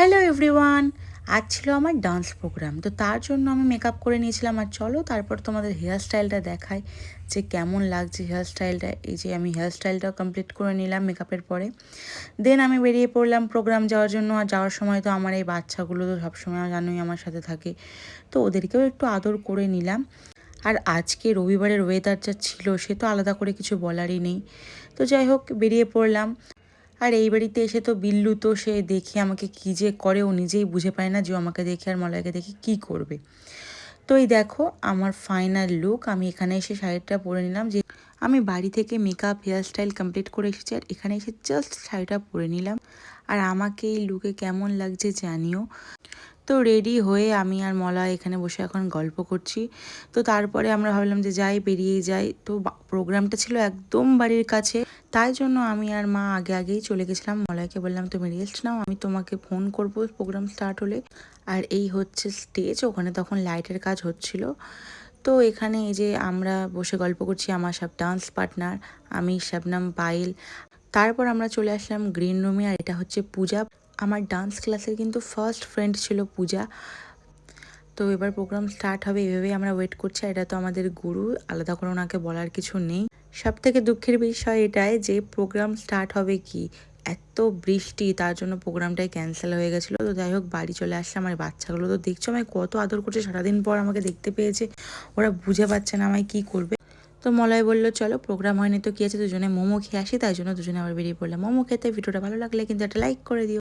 Hello everyone, আজ ছিল আমার ডান্স প্রোগ্রাম। তো তার জন্য আমি মেকআপ করে নিয়েছিলাম। আর চলো তারপর তোমাদের হেয়ার স্টাইলটা দেখাই যে কেমন লাগছে হেয়ার স্টাইলটা। এই যে আমি হেয়ার স্টাইলটাও কমপ্লিট করে নিলাম মেকআপের পরে। দেন আমি বেরিয়ে পড়লাম প্রোগ্রাম যাওয়ার জন্য। আর যাওয়ার সময় তো আমার এই বাচ্চাগুলো তো সবসময় জানোই আমার সাথে থাকে, তো ওদেরকেও একটু আদর করে নিলাম। আর আজকে রবিবারের ওয়েদার যা ছিল সে তো আলাদা করে কিছু বলারই নেই। তো যাই হোক বেরিয়ে পড়লাম। আর এই বাড়িতে এসে তো বিল্লু তো সে দেখে আমাকে কী যে করে ও নিজেই বুঝে পায় না যে ও আমাকে দেখে আর মলয়কে দেখে কী করবে। তো এই দেখো আমার ফাইনাল লুক। আমি এখানে এসে শাড়িটা পরে নিলাম। যে আমি বাড়ি থেকে মেকআপ হেয়ার স্টাইল কমপ্লিট করে এসেছি, আর এখানে এসে জাস্ট শাড়িটা পরে নিলাম। আর আমাকে এই লুকে কেমন লাগছে জানিও। তো রেডি হয়ে আমি আর মলয় এখানে বসে এখন গল্প করছি। তো তারপরে আমরা ভাবলাম যে যাই, বেরিয়ে যাই। তো প্রোগ্রামটা ছিল একদম বাড়ির কাছে, তাই জন্য আমি আর মা আগে আগেই চলে গেছিলাম। মলয়কে বললাম তুমি রেস্ট নাও, আমি তোমাকে ফোন করব প্রোগ্রাম স্টার্ট হলে। আর এই হচ্ছে স্টেজ, ওখানে তখন লাইটের কাজ হচ্ছিল। তো এখানে এই যে আমরা বসে গল্প করছি, আমার সব ডান্স পার্টনার, আমি শবনম পায়েল। তারপর আমরা চলে আসলাম গ্রিন রুমে। আর এটা হচ্ছে পূজা, আমার ডান্স ক্লাসের কিন্তু ফার্স্ট ফ্রেন্ড ছিল পূজা। তো এবার প্রোগ্রাম স্টার্ট হবে, এভাবেই আমরা ওয়েট করছি। এটা তো আমাদের গুরু, আলাদা করে ওনাকে বলার কিছু নেই। সব থেকে দুঃখের বিষয় এটাই যে প্রোগ্রাম স্টার্ট হবে কি এত বৃষ্টি, তার জন্য প্রোগ্রামটাই ক্যান্সেল হয়ে গেছিলো। তো যাই হোক বাড়ি চলে আসলাম। আমার বাচ্চাগুলো তো দেখছো আমায় কত আদর করছে, সারাদিন পর আমাকে দেখতে পেয়েছে। ওরা বুঝে পাচ্ছে না আমায় কী করবে। তো মলয় বললো চলো প্রোগ্রাম হয়নি তো কী আছে, দুজনে মোমো খেয়ে আসি। তাই জন্য দুজনে আবার বেরিয়ে পড়লাম মোমো খেতে। ভিডিওটা ভালো লাগলে কিন্তু একটা লাইক করে দিও।